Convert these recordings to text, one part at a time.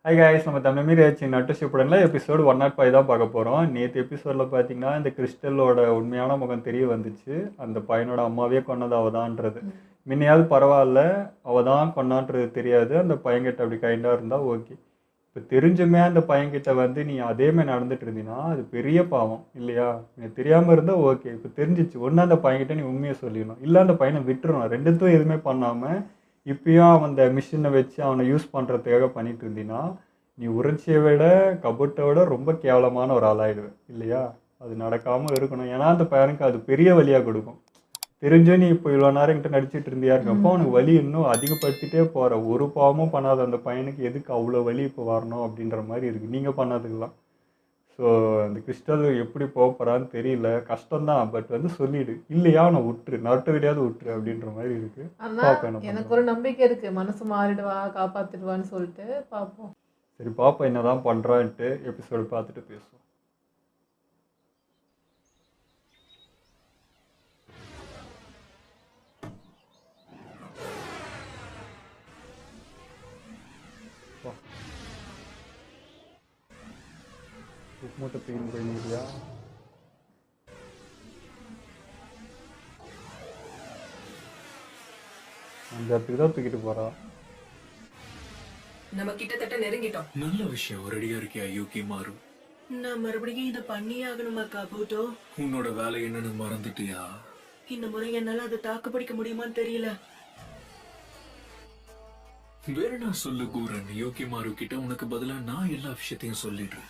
Hi guys, நம்ம தமிழ் மீறி ஆச்சு நட்டுஷிப்புடன்ல எபிசோடு 105 தான் பார்க்க போகிறோம். நேற்று எபிசோடில் பார்த்தீங்கன்னா இந்த கிறிஸ்டலோட உண்மையான முகம் தெரிய வந்துச்சு. அந்த பையனோட அம்மாவே கொன்னது அவதான்றது. முன்னையாவது பரவாயில்ல, அவள் தான் கொன்னான்றது தெரியாது. அந்த பையன்கிட்ட அப்படி கைண்டாக இருந்தால் ஓகே. இப்போ தெரிஞ்சுமே அந்த பையன்கிட்ட வந்து நீ அதேமாதிரி நடந்துட்டு இருந்தீங்கன்னா அது பெரிய பாவம் இல்லையா? எனக்கு தெரியாமல் இருந்தால் ஓகே. இப்போ தெரிஞ்சிச்சு, ஒன்று அந்த பையன்கிட்ட நீ உண்மையை சொல்லிடணும், இல்லை அந்த பையனை விட்டுறணும். ரெண்டுத்தும் எதுவுமே பண்ணாமல் இப்பயும் அவன் அந்த மிஷினை வச்சு அவனை யூஸ் பண்ணுறதுக்காக பண்ணிட்டு இருந்தீன்னா நீ உணர்ச்சியை விட கபட்டை விட ரொம்ப கேவலமான ஒரு ஆளாயிடுவேன் இல்லையா? அது நடக்காமல் இருக்கணும். ஏன்னா அந்த பையனுக்கு அது பெரிய வழியாக கொடுக்கும். தெரிஞ்சு நீ இப்போ இவ்வளோ நேரம் கிட்ட நடிச்சிட்டு இருந்தியா இருக்கப்போ அவனுக்கு வலி இன்னும் அதிகப்படுத்திட்டே போகிற. ஒரு பாவமும் பண்ணாத அந்த பையனுக்கு எதுக்கு அவ்வளோ வலி இப்போ வரணும் அப்படின்ற மாதிரி இருக்குது நீங்கள் பண்ணதுக்கெல்லாம். ஸோ அந்த கிறிஸ்டல் எப்படி போக போகிறான்னு தெரியல, கஷ்டம்தான். பட் வந்து சொல்லிடு, இல்லையா அவனை விட்டுரு, நட்டு விடையாவது விட்டுரு அப்படின்ற மாதிரி இருக்கு. எனக்கு ஒரு நம்பிக்கை இருக்கு, மனசு மாறிடுவா, காப்பாத்திடுவான்னு சொல்லிட்டு பார்ப்போம். சரி பாப்பா என்னதான் பண்றான்ட்டு எபிசோடு பார்த்துட்டு பேசுவோம். மூட்டை தூக்கிட்டு போயிருந்தியா? அந்த இடத்துக்கு தான் தூக்கிட்டு போறா. நம்ம கிட்டத்தட்ட நெருங்கிட்டோம். நல்ல விஷயம். ரெடியா இருக்கியா யூகி மாறு? நான் மறுபடியும் இதை பண்ணியே ஆகணுமா காபூட்டோ? உன்னோட வேலை என்னன்னு மறந்துட்டியா? இந்த முறை என்னால அதை தாக்கு பிடிக்க முடியுமான்னு தெரியல. வேற நான் சொல்லு கூறன். யோகி மாறு கிட்ட உனக்கு பதிலா நான் எல்லா விஷயத்தையும் சொல்லிடுறேன்.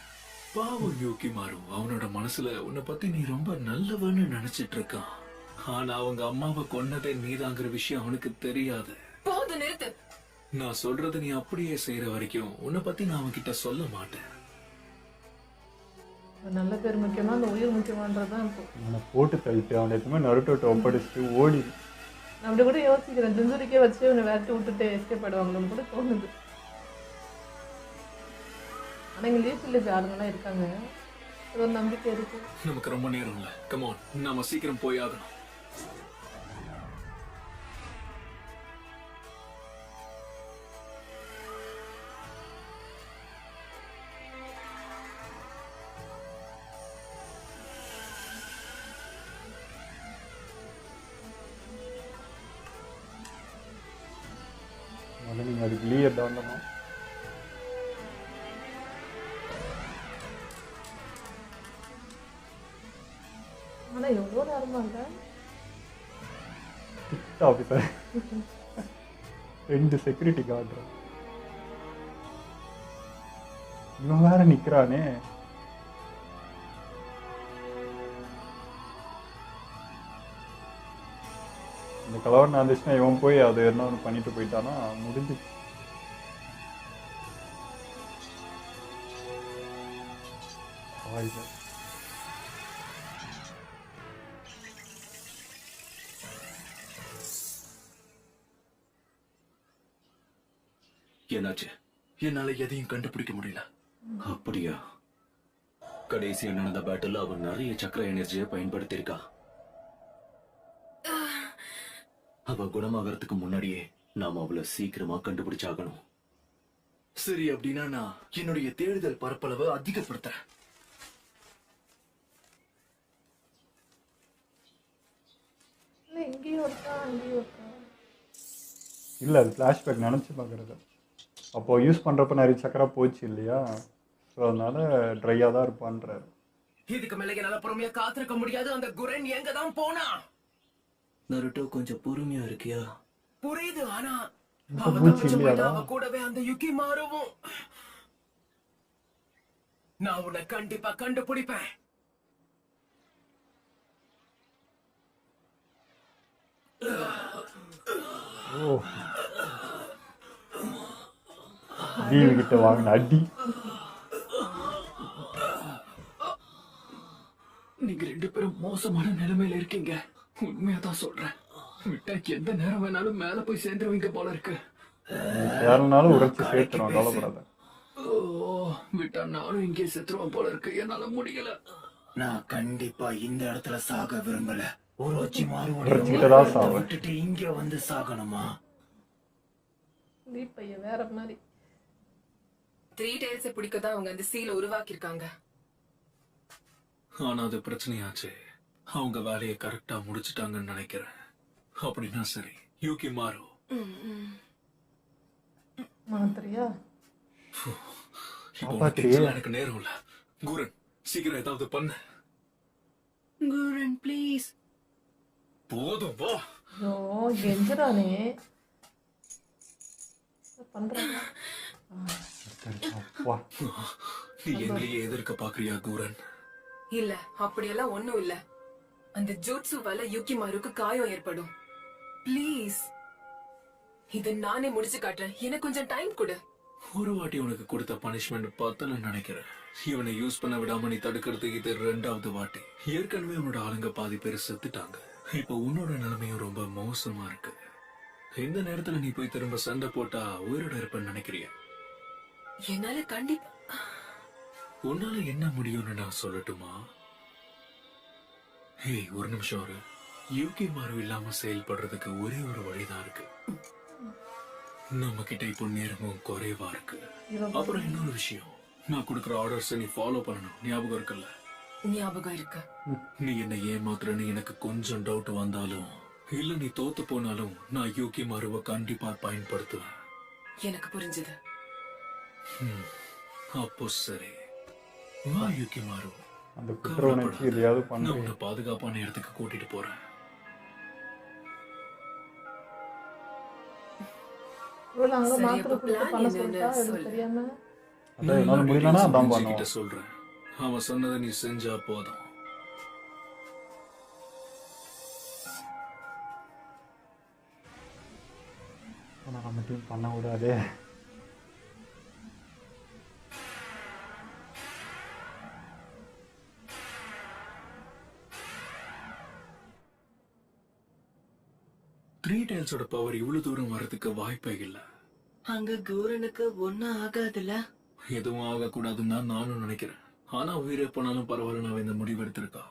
பாவம் யோகி மாறு, அவனோட மனசுல உன்னை பத்தி நீ ரொம்ப நல்லவன்னு நினைச்சிட்டு இருக்கான். ஆனா அவங்க அம்மாவை கொன்னதே நீதாங்கிற விஷயம் அவனுக்கு தெரியாது. போது நிறுத்து. நான் சொல்றத நீ அப்படியே செய்யற வரைக்கும் உன்னை பத்தி நான் அவன்கிட்ட சொல்ல மாட்டேன். நல்ல பேர் முக்கியமா, அந்த உயிர் முக்கியமானதான் இப்போ. அவனை போட்டு தள்ளிட்டு அவனை எதுவுமே நருட்டோட்ட ஒப்படைச்சிட்டு ஓடி. நான் அப்படி கூட யோசிக்கிறேன், ஜிஞ்சுரிக்கே வச்சு அவனை விரட்டி விட்டுட்டு எஸ்கேப் ஆயிடுவாங்களோன்னு கூட தோணுது. ஆனால் இங்கே லீவ் வில்லேஜ் ஆளுங்கெல்லாம் இருக்காங்க, அது ஒரு நம்பிக்கை இருக்கு. நமக்கு ரொம்ப நேரம் இல்லை, கமான் நாம சீக்கிரம் போய் ஆகணும். நீங்கள் அதுக்கு லீயர் தாண்டணும். ஆனால் எவ்வளோ நேரமா இல்லை ஆஃபீஸர் 2 செக்யூரிட்டி கார்டு இவன் வேற நிற்கிறானே. இந்த கலவரம் நடந்துச்சுன்னா இவன் போய் அது என்ன ஒன்று பண்ணிட்டு போயிட்டானா முடிஞ்சு. என்னாச்சு? என்னால எதையும் கண்டுபிடிக்க முடியல. அப்படியா? கடைசியா நடந்த பேட்டில் அவன் நிறைய சக்கர எனர்ஜியை பயன்படுத்தியிருக்கா. அவ குணமாகறதுக்கு முன்னாடியே நாம அவளை சீக்கிரமா கண்டுபிடிச்சாகணும். சரி, அப்படின்னா நான் என்னுடைய தேடுதல் பரப்பளவை அதிகப்படுத்துறேன். இல்லை, அது ஃப்ளாஷ்பேக் நினச்சி பார்க்குறது. அப்போது யூஸ் பண்ணுறப்ப நிறைய சக்கரை போச்சு இல்லையா? ஸோ அதனால ட்ரையாக தான் இருப்பான்றாரு. இதுக்கு மேலே என்னால பொறுமையா காத்திருக்க முடியாது. அந்த குரன் எங்க தான் போனா? நருட்டோ கொஞ்சம் பொறுமையா இருக்கியா? புரியுது, ஆனா அவ கூடவே அந்த யுகி மாறுவும். நான் உன்னை கண்டிப்பா கண்டுபிடிப்பேன். ஓ, லீவு கிட்ட வாங்கின அடி. நீங்க 2 பேரும் மோசமான நிலைமையில இருக்கீங்க. உண்மையாதான் சொல்றேன். விட்டா எந்த நேரம் வேணாலும் மேல போய் சேர்ந்துருவீங்க போல இருக்கு. யாருனாலும் உரைச்சி சேர்த்துருவோம், கவலைப்படாத. விட்டா நானும் இங்கே செத்துருவேன் போல இருக்கு. என்னால முடியல. நான் கண்டிப்பா இந்த இடத்துல சாக விரும்பல. உரோச்சி விட்டுட்டு இங்க வந்து சாகணுமா? பையன் வேற மாதிரி. த்ரீ டேல்ஸை பிடிக்கதான் அவங்க அந்த சீலை உருவாக்கியிருக்காங்க. ஆனா அது பிரச்சனையாச்சு. அவங்க வேலையை கரெக்டா முடிச்சிட்டாங்கன்னு நினைக்கிறேன். அப்படின்னா சரி, யூகி மாறு. மாத்திரையா? இப்போ உனக்கு tension எனக்கு நேரம் இல்ல. குரன், சீக்கிரம் ஏதாவது பண்ணு. குரன் ப்ளீஸ். போதும் வா. ஐயோ கெஞ்சுறானே. பண்றாங்க. அப்பா நீ எங்களையே எதிர்க்க பாக்குறியா குரன்? இல்ல, அப்படியெல்லாம் ஒண்ணும் இல்ல. அந்த ஜூட்சுவால யுகிமாருக்கு காயம் ஏற்படும். ப்ளீஸ், இத நானே முடிச்சு காட்டுறேன். எனக்கு கொஞ்சம் டைம் கொடு. ஒரு வாட்டி உனக்கு கொடுத்த பனிஷ்மெண்ட் பத்தலன்னு நினைக்கிறேன். இவனை யூஸ் பண்ண விடாம நீ தடுக்கிறதுக்கு இது 2வது வாட்டி. ஏற்கனவே உன்னோட ஆளுங்க பாதி பேர் செத்துட்டாங்க. இப்ப உன்னோட நிலைமையும் ரொம்ப மோசமா இருக்கு. இந்த நேரத்துல நீ போய் திரும்ப சண்டை போட்டா உயிரோட இருப்பேன்னு நினைக்கிறியா? என்னால கண்டிப்பா. உன்னால என்ன முடியும்னு நான் சொல்லட்டுமா? ஹேய், ஒரு நிமிஷம் இரு. யூகி மாறு இல்லாம செயல்படுறதுக்கு ஒரே ஒரு வழிதான் இருக்கு. நம்ம கிட்ட இப்போ நேரமும் குறைவா இருக்கு. அப்புறம் இன்னொரு விஷயம், நான் கொடுக்குற ஆர்டர்ஸ் நீ ஃபாலோ பண்ணணும். ஞாபகம் இருக்குல்ல? ஞாபகம் இருக்கு. நீ என்ன ஏமாத்துறன்னு எனக்கு கொஞ்சம் டவுட் வந்தாலும், இல்ல நீ தோத்து போனாலும், நான் யூகி மாறுவை கண்டிப்பா பயன்படுத்துவேன். எனக்கு புரிஞ்சது. அப்போ சரி, வா யூகி மாறு. அந்த குற்ற உணர்ச்சி எதையாவது நான் பண்ண உன்னை பாதுகாப்பான இடத்துக்கு கூட்டிட்டு போறேன். இவ்வளவு அங்க சரி, மாத்திரை அப்ப கொடுத்து plan பண்ண என்னன்னு சொல்லிட்டா எனக்கு சொல்லு. தெரியாம. அதான் என்னால முடியலன்னா அதான் கிட்ட பண்ணுவோம். சொல்றேன். அவன் சொன்னதை நீ செஞ்சா போதும். ஆனா நம்ம டீம் பண்ண விடாதே. த்ரீ டைல்ஸோட பவர் இவ்வளவு தூரம் வர்றதுக்கு வாய்ப்பே இல்ல. அங்க குரனுக்கு ஒன்னும் ஆகாதுல்ல. எதுவும் ஆகக்கூடாதுன்னு தான் நானும் நினைக்கிறேன். ஆனா உயிரே போனாலும் பரவாயில்ல, நான் இந்த முடிவு எடுத்திருக்கா.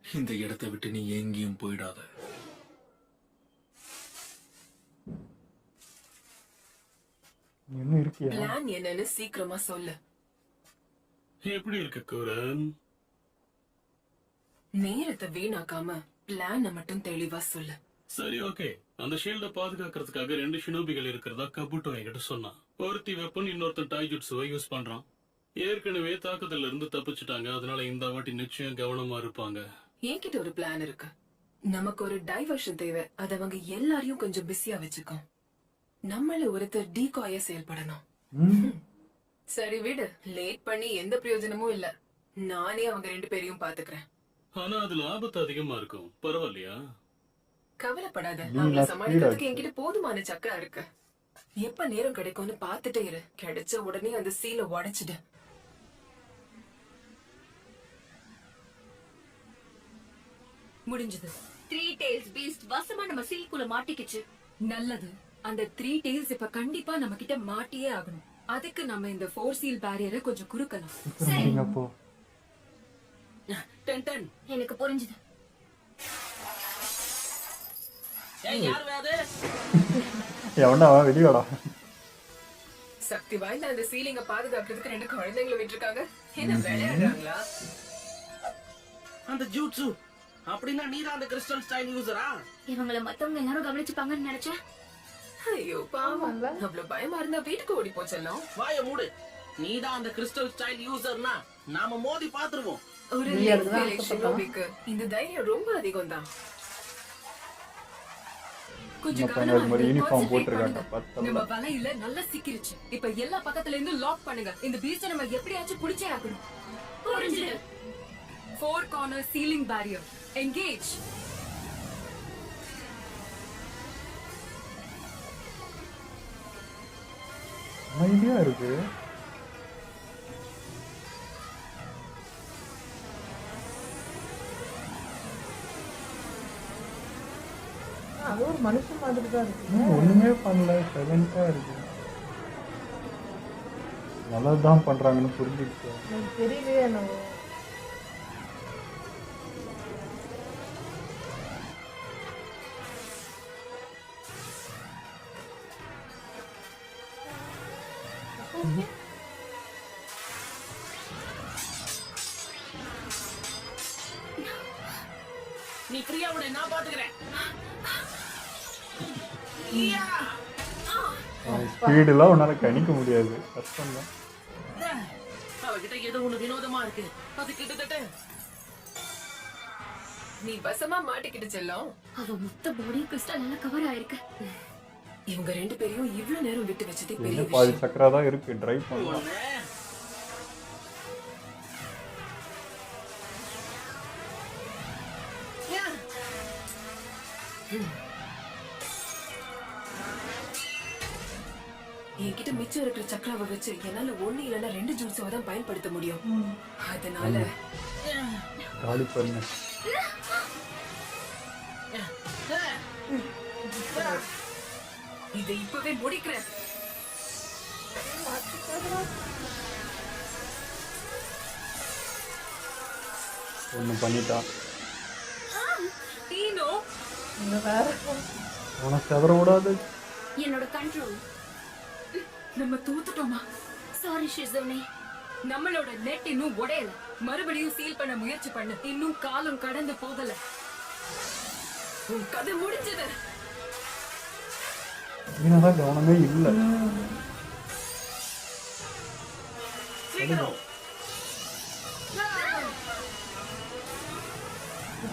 இந்த இடத்தை விட்டு நீ எங்கேயும் போயிடாத. நீ இன்னும் இருக்கியா? பிளான் என்னன்னு சீக்கிரமா சொல்லு. எப்படி இருக்கு குரன்? நேரத்தை வீணாக்காம பிளான மட்டும் தெளிவா சொல்லு. சரி, ஓகே. அந்த ஷீல்ட பாதுகாக்கிறதுக்காக 2 ஷினோபிகள் இருக்கிறதா கபுட்டோ என்கிட்ட சொன்னான். ஒருத்தி வெப்பன், இன்னொருத்தன் டாய்ஜுட்ஸுவை யூஸ் பண்றான். ஏற்கனவே தாக்குதல்ல இருந்து தப்பிச்சுட்டாங்க. அதனால இந்த வாட்டி நிச்சயம் கவனமா இருப்பாங்க. என்கிட்ட ஒரு பிளான் இருக்கு. நமக்கு ஒரு டைவர்ஷன் தேவை. அது அவங்க எல்லாரையும் கொஞ்சம் பிஸியா வச்சுக்கோ. நம்மள ஒருத்தர் டீகாயா செயல்படணும். சரி விடு, லேட் பண்ணி எந்த பிரயோஜனமும் இல்ல. நானே அவங்க 2 பேரையும் பாத்துக்கிறேன். ஆனா அதுல ஆபத்து அதிகமா இருக்கும். பரவாயில்லையா? கவலைப்படாத, நீ அவங்கள நான் சமாளிக்கிறதுக்கு speed என்கிட்ட போதுமான சக்கரம் இருக்கு. எப்ப நேரம் கிடைக்கும்னு பாத்துட்டே இரு. கிடைச்ச உடனே அந்த சீலை உடைச்சிடு. முடிஞ்சது. த்ரீ டெய்ல்ஸ் பீஸ்ட் வசமா நம்ம சீல்குள்ள மாட்டிக்கிச்சு. நல்லது. அந்த 3 டெய்ல்ஸ் இப்ப கண்டிப்பா நம்ம கிட்ட மாட்டியே ஆகணும். அதுக்கு நம்ம இந்த 4 சீல் பேரியரை கொஞ்சம் குறுக்கலாம். நீங்க அப்போ டன் டன். எனக்கு புரிஞ்சுது. எவன்டா அவன் வெளியோடா. சக்தி வாய்ந்த அந்த சீலிங்க பாதுகாக்கிறதுக்கு 2 குழந்தைங்களை விட்டுருக்காங்க. என்ன விளையாடுறாங்களா? அந்த ஜூட்சு அப்படின்னா நீதான் அந்த கிறிஸ்டல் ஸ்டைல் யூசரா? இவங்கள மத்தவங்க எல்லாரும் கவனிச்சுப்பாங்கன்னு நினைச்சேன். ஐயோ பாவம், அவ்வளவு பயமா இருந்தா வீட்டுக்கு ஓடி போச்செல்லாம். வாய மூடு. நீதான் அந்த கிறிஸ்டல் ஸ்டைல் யூசர்னா நாம மோதி பாத்துருவோம். ஒரு நீ அதுதான் ஷினோபிக்கு இந்த தைரியம் ரொம்ப அதிகம் தான். கொஞ்சம் நம்ம பையன் ஒரு மாதிரி கவனமா uniform concentrate போட்டிருக்காங்க, பண்ணுங்க. பத்தல. நம்ம வலையில நல்லா சிக்கிருச்சு. இப்ப எல்லா பக்கத்துல இருந்து லாக் பண்ணுங்க. இந்த பீஸ்ட நம்ம எப்படியாச்சும் பிடிச்சே ஆகணும். புரிஞ்சுது. 4 corner ceiling barrier. Engage. அமைதியா இருக்கு. அது ஒரு மனுஷன் மாதிரி தான் இருக்கு. இன்னும் ஒண்ணுமே பண்ணல, சைலண்டா இருக்கு. நல்லதுதான் பண்றாங்கன்னு புரிஞ்சுக்கிட்டு. எனக்கு தெரியலையே நம்ம. Okay. நீ ஃப்ரீயா விட நான் பாத்துக்கிறேன். ஸ்பீடுலாம் உன்னால கணிக்க முடியாது, கஷ்டம் தான். அவகிட்ட ஏதோ ஒண்ணு வினோதமா இருக்கு. அது கிட்டத்தட்ட நீ வசமா மாட்டிக்கிட்டு செல்லம். அவ மொத்த பாடி கிறிஸ்டல் எல்லாம் கவர் ஆயிருக்கு. இவங்க 2 பேரையும் இவ்வளவு நேரம் விட்டு வச்சதே பெரிய இன்னும் பாதி விஷயம். சக்கரா தான் இருக்கு, டிரைவ் பண்ணலாம். ஒண்ணு. என்கிட்ட மிச்சம் இருக்கிற சக்கராவை வச்சு என்னால 1 இல்லைன்னா 2 ஜூஸை தான் பயன்படுத்த முடியும். அதனால காலி பண்ணு. இதை இப்பவே முடிக்கிறேன். ஒண்ணு பண்ணிட்டா. டீனோ, இந்த வேற உனக்கு செதற விடாது. என்னோட கண்ட்ரோல். நம்ம தூத்துட்டோமா? சாரி ஷிசோனே. நம்மளோட நெட் இன்னும் உடையல. மறுபடியும் சீல் பண்ண முயற்சி பண்ணு. இன்னும் காலம் கடந்து போகல. உன் கதை முடிஞ்சது. என்னதான் கவனமே இல்லை.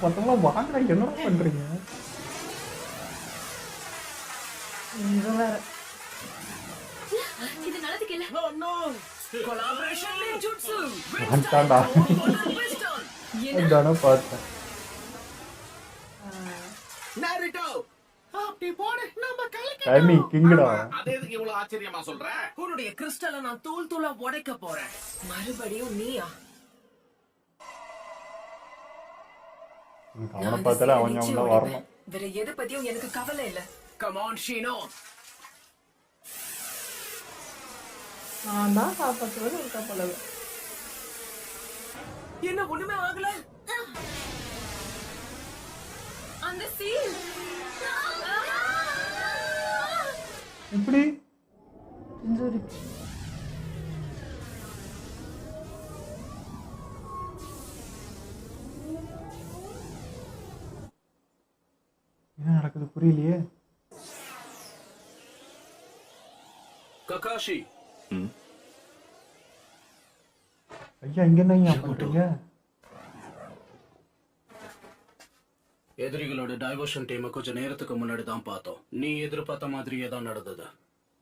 பத்தவங்களா வாங்க, என்னடா பண்றீங்க? இது வேற இது நல்லதுக்கு இல்ல. Oh no! Collaboration ninjutsu. வந்துட்டான்டா. அதானே பார்த்தேன். Naruto. அப்படி போடு, நம்ம கலக்க. டைமிங் கிங்கடா. அது எதுக்கு இவ்வளவு ஆச்சரியமா சொல்ற? உன்னுடைய கிறிஸ்டலை நான் தூள் தூளா உடைக்க போறேன். மறுபடியும் நீயா? அவனை பார்த்தாலே அவன் நிச்சயம் தான் உடைப்பேன். வரணும். வேற எதை பத்தியும் எனக்கு கவலை இல்ல. Come on, Shino. நான் தான் காப்பாற்றுவது இருக்கா போலவே. என்ன ஒண்ணுமே ஆகல? அந்த சீல் எப்படி? இன்ஜுரி என்ன நடக்குது புரியலையே. ககாஷி, ஐயா இங்க என்ன ஐயா பண்றீங்க? எதிரிகளோட டைவர்ஷன் டீமை கொஞ்சம் நேரத்துக்கு முன்னாடி தான் பார்த்தோம். நீ எதிர்பார்த்த மாதிரியே தான் நடந்தது.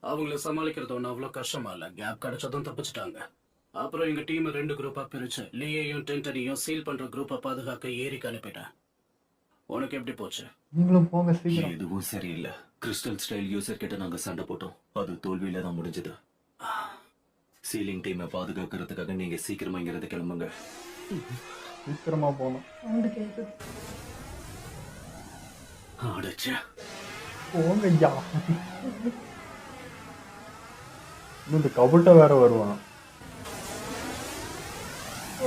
அவங்கள சமாளிக்கிறது ஒன்றும் அவ்வளோ கஷ்டமா இல்லை. கேப் கிடைச்சதும் தப்பிச்சிட்டாங்க. அப்புறம் எங்க டீமை 2 குரூப்பா பிரிச்சு லீயையும் டென்டனையும் சீல் பண்ற குரூப்பை பாதுகாக்க ஏரிக்கு அனுப்பிட்டேன். உனக்கு எப்படி போச்சு? நீங்களும் போங்க சீக்கிரம். எதுவும் சரியில்லை. கிறிஸ்டல் ஸ்டைல் யூசர் கிட்ட நாங்க சண்டை போட்டோம். அது தோல்வியில தான் முடிஞ்சது. சீலிங் டீமை பாதுகாக்கிறதுக்காக நீங்க சீக்கிரமா இங்கிருந்து கிளம்புங்க. சீக்கிரமா போகணும். சவுண்டு கேட்குது. அடச்சே, போங்க ஐயா. இன்னும் இந்த கபுட்ட வேற வருவான்.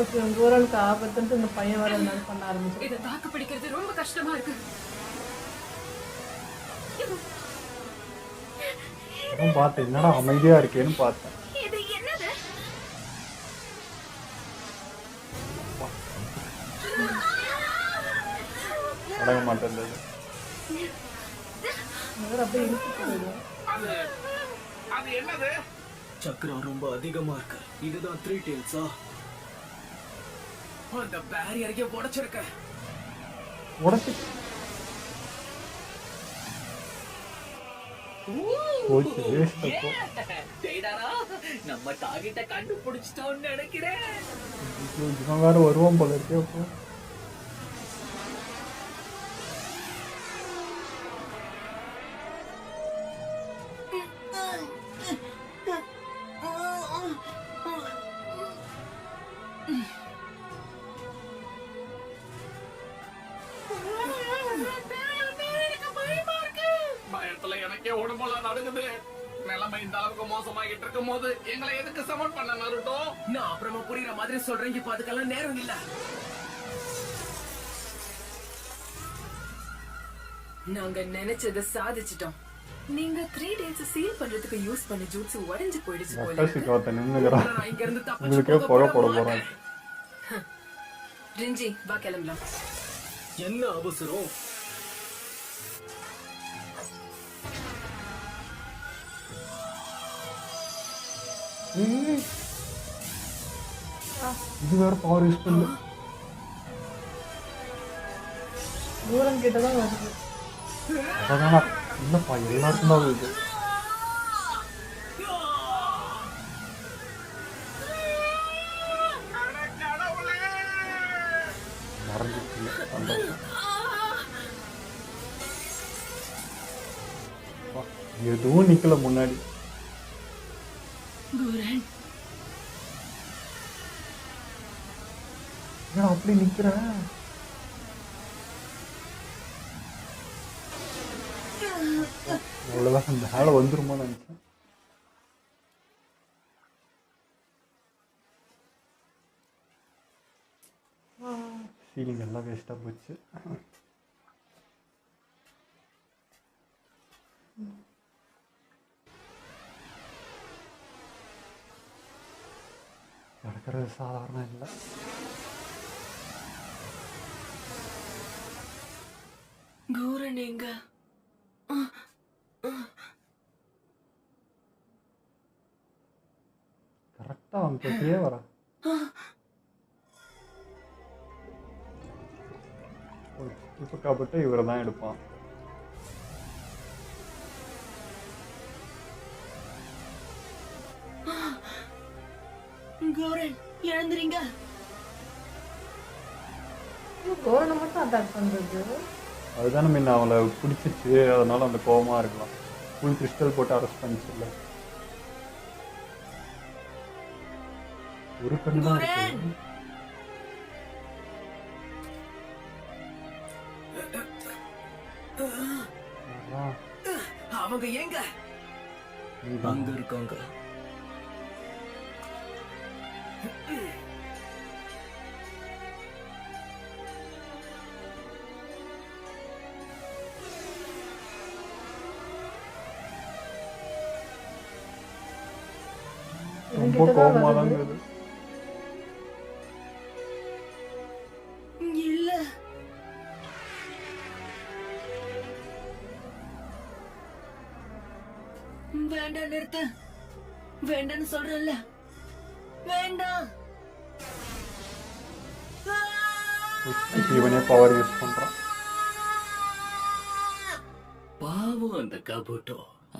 ஓகே, தூரனுக்கு ஆபத்துன்ட்டு இந்த பையன் வேற என்ன பண்ண ஆரம்பிச்சு. இதை தாக்கு பிடிக்கிறது ரொம்ப கஷ்டமா இருக்கு. அதான் பார்த்தேன், என்னடா அமைதியா இருக்கேன்னு பார்த்தேன். இது என்னது? அடங்க மாட்டேன். அப்படியே இழுத்து போயிடும். அது என்னது? சக்கரம் ரொம்ப அதிகமா இருக்கு. இதுதான் 3 டெயில்ஸா? அந்த பேரியரையே உடைச்சிருக்க. உடச்சு போச்சு, வேஸ்ட் அப்போ. டேடாரா, நம்ம டார்கெட்டை கண்டுபிடிச்சிட்டோம்னு நினைக்கிறேன். இவன் வேற வருவான் போல இருக்கே அப்போ. பயத்துல எனக்கே உடம்பெல்லாம் நடுங்குது. நிலைமை இந்த அளவுக்கு மோசமாகிட்டு இருக்கும் போது எங்களை எதுக்கு சமன் பண்ண நருட்டோ? நான் அப்புறமா புரியுற மாதிரி சொல்றேன். இப்ப அதுக்கெல்லாம் நேரம் இல்ல. நாங்க நினைச்சதை சாதிச்சிட்டோம். நீங்க 3 டேஸ் சீல் பண்றதுக்கு யூஸ் பண்ண ஜூட்ஸ் உடைஞ்சு போயிடுச்சு போல இருக்கு. கசிக்காத்த நின்னுக்கிறான். நான் இங்க இருந்து தப்பிச்சு உங்களுக்கே போக புகை போட விட போறான். ரிஞ்சி, வா கிளம்பலாம். என்ன அவசரம்? ஏய், இது வேற பவர் யூஸ் பண்ணல. தூரம் கிட்ட தான் வருது. அதானா இல்லப்பா, எல்லாருக்கும் தான் இது. மறந்துச்சு சந்தோஷம். அப்பா, எதுவும் நிக்கல முன்னாடி. குரன் ஏன் அப்படி நிக்கிற? அவ்வளவுதான், இந்த மேல வந்துருமா நினைச்சேன். சீலிங் எல்லாம் வேஸ்டா போச்சு. நடக்கிறது சாதாரணம் இல்லை. குரன் எங்க? கரெக்டா அவன் பத்தியே வர. இப்ப காப்பட்டு இவரை தான் எடுப்பான். குரன் எழுந்துறீங்க. கோரனை மட்டும் அட்டாக் பண்றது. அதுதானே முன்ன அவளை பிடிச்சிச்சு, அதனால அந்த கோவமா இருக்கலாம். ஃபுல் கிறிஸ்டல் போட்டு அரெஸ்ட் பண்ணிச்சுல்ல. ஒரு கண்ணு தான் இருக்கு. அதான், அவங்க எங்க? நீதான். அங்க இருக்காங்க. ரொம்ப கோவமா தான் இருக்குது. இல்ல வேண்டாம், நிறுத்து. வேண்டான்னு சொல்றேன்ல. வேண்டாம். இவனே பவர் யூஸ் பண்றான். பாவம் அந்த கபுட்டோ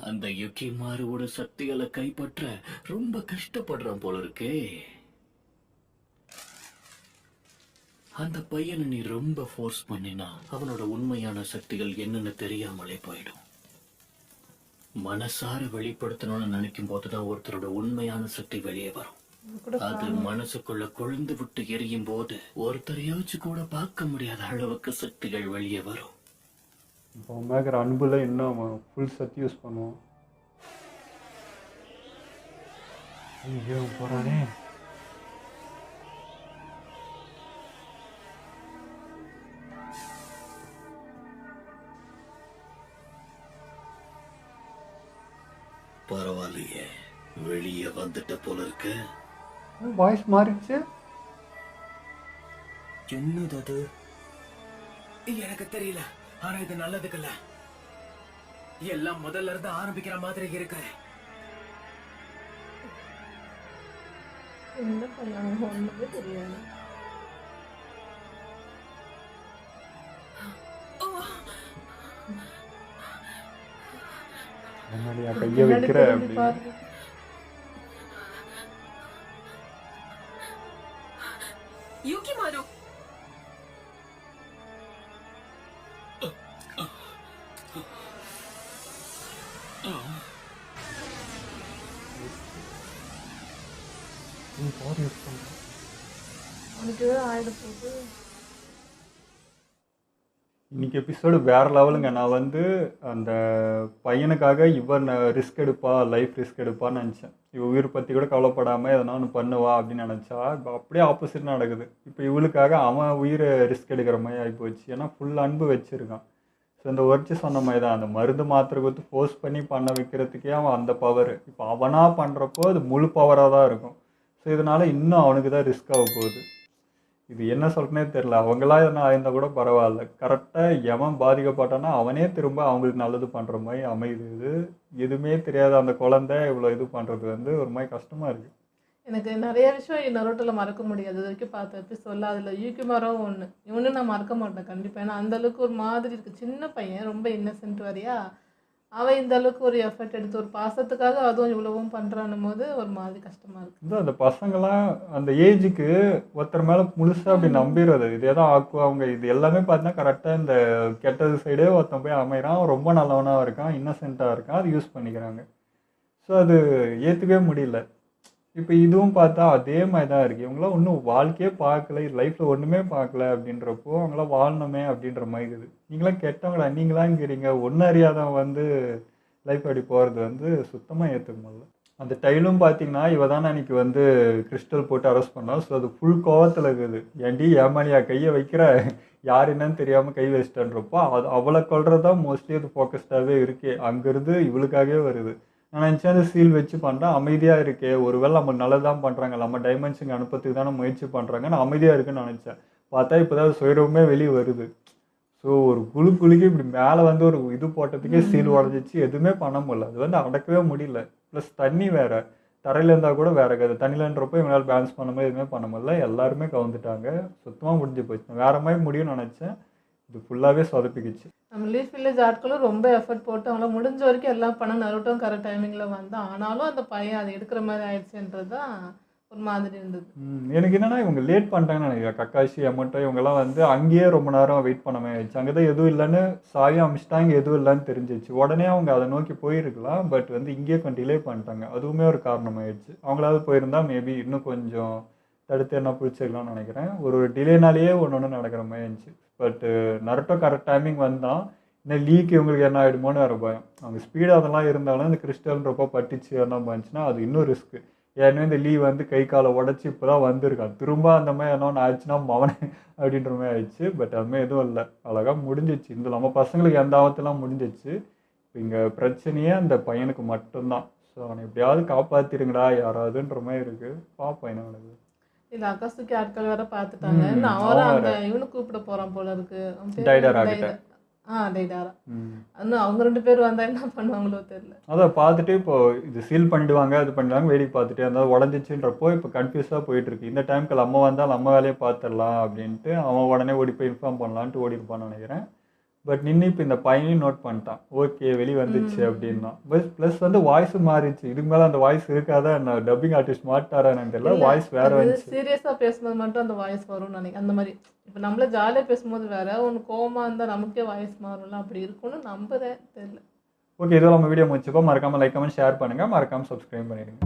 அந்த யுகிமாருவோட சக்திகளை கைப்பற்ற ரொம்ப கஷ்டப்படுறான் போல இருக்கே. அந்த பையனை நீ ரொம்ப ஃபோர்ஸ் பண்ணினா அவனோட உண்மையான சக்திகள் என்னன்னு தெரியாமலே போயிடும். மனசார வெளிப்படுத்தணும்னு நினைக்கும் போதுதான் ஒருத்தரோட உண்மையான சக்தி வெளியே வரும். அது மனசுக்குள்ள கொழுந்து விட்டு எரியும் போது ஒருத்தரையாச்சும் கூட பார்க்க முடியாத அளவுக்கு சக்திகள் வெளியே வரும். இப்போ மேக்கிற அன்புல இன்னும் அவன் ஃபுல் சக்தி யூஸ் பண்ணுவான். ஐயோ போறானே. பரவாயில்லையே, வெளியே வந்துட்ட போல இருக்கு. வாய்ஸ் மாறிடுச்சு. என்னது அது? எனக்கு தெரியல, ஆனா இது நல்லதுக்குல்ல. எல்லாம் முதல்ல இருந்து ஆரம்பிக்கிற மாதிரி இருக்கு. என்ன பண்ணாங்க ஒண்ணுமே தெரியாது. முன்னாடியா கைய வைக்கிற அப்படி. யுகிமாரு பவர் யூஸ் பண்றான். அவனுக்கு ஆயிட போகுது. இன்னைக்கு எபிசோடு வேற லெவலுங்க. நான் வந்து அந்த பையனுக்காக இவன் ரிஸ்க் எடுப்பா, லைஃப் ரிஸ்க் எடுப்பான்னு நினச்சேன். இவ உயிர் பற்றி கூட கவலைப்படாமல் எதனா ஒன்று பண்ணுவா அப்படின்னு நினச்சா, இப்போ அப்படியே ஆப்போசிட் நடக்குது. இப்போ இவளுக்காக அவன் உயிரை ரிஸ்க் எடுக்கிற மாதிரி ஆகிப்போச்சு. ஏன்னா ஃபுல் அன்பு வச்சுருக்கான். ஸோ இந்த ஒர்ச்சு சொன்ன மாதிரி தான், அந்த மருந்து மாத்திரை கொடுத்து ஃபோர்ஸ் பண்ணி பண்ண வைக்கிறதுக்கே அவன் அந்த பவர். இப்போ அவனாக பண்ணுறப்போ அது முழு பவராக தான் இருக்கும். ஸோ இதனால் இன்னும் அவனுக்கு தான் ரிஸ்க் ஆக போகுது. இது என்ன சொல்றேனே தெரியல. அவங்களா எதனா ஆயிருந்தா கூட பரவாயில்ல. கரெக்டாக எவன் பாதிக்கப்பட்டானா அவனே திரும்ப அவங்களுக்கு நல்லது பண்ணுற மாதிரி அமையுது. இது எதுவுமே தெரியாத அந்த குழந்தை இவ்வளோ இது பண்ணுறது வந்து ஒரு மாதிரி கஷ்டமாக இருக்குது. எனக்கு நிறைய விஷயம் நருட்டோல மறக்க முடியாது. இது வரைக்கும் பார்த்த எபிசோடில் அதில் யூகிமாரும் ஒன்று. இவனு நான் மறக்க மாட்டேன் கண்டிப்பாக. ஏன்னா அந்தளவுக்கு ஒரு மாதிரி இருக்குது. சின்ன பையன், ரொம்ப இன்னசென்ட் வரையா. அவன் இந்த அளவுக்கு ஒரு எஃபர்ட் எடுத்து ஒரு பாசத்துக்காக அதுவும் இவ்வளவும் பண்ணுறான்னும் போது ஒரு மாதிரி கஷ்டமாக இருக்குது. இந்த அந்த பசங்களாம் அந்த ஏஜுக்கு ஒருத்தர் மேலே முழுசாக அப்படி நம்பிடுறது. இதே தான் ஆக்குவாங்க. இது எல்லாமே பார்த்தீங்கன்னா கரெக்டாக இந்த கெட்டது சைடே ஒருத்தன் போய் அமைகிறான். ரொம்ப நல்லவனாக இருக்கான், இன்னசென்ட்டாக இருக்கான், அது யூஸ் பண்ணிக்கிறாங்க. ஸோ அது ஏற்றுக்கவே முடியல. இப்போ இதுவும் பார்த்தா அதே மாதிரி தான் இருக்குது. இவங்களாம் ஒன்றும் வாழ்க்கையே பார்க்கல, லைஃப்பில் ஒன்றுமே பார்க்கல அப்படின்றப்போ அவங்களாம் வாழணுமே அப்படின்ற மாதிரி இருக்குது. நீங்களாம் கெட்டவங்களா நீங்களாங்கிறீங்க, ஒன்றும் அறியாதவன் வந்து லைஃப் அப்படி போகிறது வந்து சுத்தமாக ஏற்றுக்க முடியல. அந்த டைலும் பார்த்தீங்கன்னா இவ தான் அன்றைக்கி வந்து கிறிஸ்டல் போட்டு அரெஸ்ட் பண்ணோம். ஸோ அது ஃபுல் கோவத்தில் இருக்குது. ஏன்டி ஏமாலியா கையை வைக்கிற, யார் என்னன்னு தெரியாமல் கை வச்சிட்டன்றப்போ அது அவளை கொள்றது தான் மோஸ்ட்லி அது ஃபோக்கஸ்டாகவே இருக்கே. அங்கேருந்து இவளுக்காகவே வருது. நான் நினச்சேன் அந்த சீல் வச்சு பண்ணுறேன், அமைதியாக இருக்கே, ஒருவேளை நம்ம நல்லதான் பண்ணுறாங்க, நம்ம டைமென்ஷனுக்கு அனுப்பத்துக்கு தானே முயற்சி பண்ணுறாங்க, நான் அமைதியாக இருக்குன்னு நினச்சேன். பார்த்தா இப்போ தான் சுயரூபமே வெளியே வருது. ஸோ ஒரு குழுக்கு இப்படி மேலே வந்து ஒரு இது போட்டதுக்கே சீல் உடஞ்சிச்சு, எதுவுமே பண்ண முடியல. அது வந்து அடக்கவே முடியல. ப்ளஸ் தண்ணி வேறு, தரையில் இருந்தால் கூட வேறு கதை. தண்ணியிலன்றப்போ இவங்களால் பேலன்ஸ் பண்ண மாதிரி எதுவுமே பண்ண முடியல. எல்லாருமே கவுந்துட்டாங்க. சுத்தமாக முடிஞ்சு போச்சு. நான் வேறு மாதிரி முடியும்னு நினச்சேன், இது ஃபுல்லாகவே சொதப்பிக்கிச்சு. நம்ம லீஃப் வில்லேஜ் ஆட்களும் ரொம்ப எஃபர்ட் போட்டு அவங்கள முடிஞ்ச வரைக்கும் எல்லாம் பண்ண நருட்டோவும் கரெக்ட் டைமிங்கில் வந்தான். ஆனாலும் அந்த பையன் அதை எடுக்கிற மாதிரி ஆயிடுச்சுன்றது தான் ஒரு மாதிரி இருந்தது. எனக்கு என்னன்னா இவங்க லேட் பண்ணிட்டாங்கன்னு நினைக்கிறேன். கக்காஷி அமௌண்ட்டோ இவங்கெல்லாம் வந்து அங்கேயே ரொம்ப நேரம் வெயிட் பண்ண மாதிரி ஆயிடுச்சு. அங்கே தான் எதுவும் இல்லைன்னு சாவி அமிச்சிட்டாங்க, எதுவும் இல்லைன்னு தெரிஞ்சிச்சு. உடனே அவங்க அதை நோக்கி போயிருக்கலாம். பட் வந்து இங்கேயே கொஞ்சம் டிலே பண்ணிட்டாங்க. அதுவுமே ஒரு காரணமாயிடுச்சு. அவங்களாவது போயிருந்தா மேபி இன்னும் கொஞ்சம் தடுத்து என்ன பிடிச்சிக்கலாம்னு நினைக்கிறேன். ஒரு டிலேனாலேயே ஒன்று நடக்கிற மாதிரி இருந்துச்சு. பட்டு நருட்டோ கரெக்ட் டைமிங் வந்தான். இன்னும் லீக் இவங்களுக்கு என்ன ஆகிடுமோன்னு வேறு பயம். அவங்க ஸ்பீடு அதெல்லாம் இருந்தாலும் இந்த கிறிஸ்டல்ன்றப்போ பட்டுச்சு என்ன பண்ணுச்சுன்னா அது இன்னும் ரிஸ்க்கு. ஏன்னா இந்த லீவ் வந்து கை காலை உடச்சி இப்போ தான் வந்திருக்கான். திரும்ப அந்த மாதிரி என்ன ஒன்று ஆயிடுச்சுன்னா மவனே அப்படின்ற மாதிரி ஆயிடுச்சு. பட் அதுமாதிரி எதுவும் இல்லை, அழகாக முடிஞ்சிச்சு. இந்த நம்ம பசங்களுக்கு எந்த ஆபத்துலாம் முடிஞ்சிச்சு. இப்போ இங்கே பிரச்சனையே அந்த பையனுக்கு மட்டும்தான். ஸோ அவனை எப்படியாவது காப்பாற்றிருங்கடா யாராவதுன்ற மாதிரி இருக்குது. பார்ப்போம் என்ன நடக்குது. இல்லை அக்காசுக்கு ஆட்கள் வேற பார்த்துட்டாங்க. அவரும் அந்த இவனு கூப்பிட போகிறான் போல இருக்கு. டைடரா கிட்ட. டைடாரா. இன்னும் அவங்க 2 பேர் வந்தா என்ன பண்ணுவாங்களோ தெரியல. அதை பார்த்துட்டு இப்போ இது சீல் பண்ணிடுவாங்க, அது பண்ணிடுவாங்க, வேடிக்கை பார்த்துட்டு இருந்தால் உடஞ்சிச்சுன்றப்போ இப்போ கன்ஃபியூஸாக போயிட்டு இருக்கு. இந்த டைமுக்கு நம்ம வந்தால் நம்ம வேலையை பார்த்துடலாம் அப்படின்ட்டு அவன் உடனே ஓடி போய் இன்ஃபார்ம் பண்ணலான்ட்டு ஓடி இருப்பான்னு நினைக்கிறேன். பட் நின்று இப்போ இந்த பையனையும் நோட் பண்ணிட்டான். ஓகே வெளியே வந்துச்சு அப்படின்னா. பட் ப்ளஸ் வந்து வாய்ஸ் மாறிடுச்சு. இதுக்கு மேலே அந்த வாய்ஸ் இருக்காதா, நான் டப்பிங் ஆர்டிஸ்ட் மாட்டாரான்னு தெரியல. வாய்ஸ் வேற வந்துச்சு. சீரியஸாக பேசும்போது மட்டும் அந்த வாய்ஸ் வரும்னு நினைக்கிறேன். அந்த மாதிரி இப்போ நம்மள ஜாலியாக பேசும்போது வேற, ஒன்று கோவமாக இருந்தால் நமக்கே வாய்ஸ் மாறும்ல, அப்படி இருக்கும்னு நம்புறேன் தெரியல. ஓகே, இதோ நம்ம வீடியோ முடிச்சுப்போம். மறக்காமல் லைக் கமெண்ட் ஷேர் பண்ணுங்கள், மறக்காமல் சப்ஸ்கிரைப் பண்ணிடுங்க.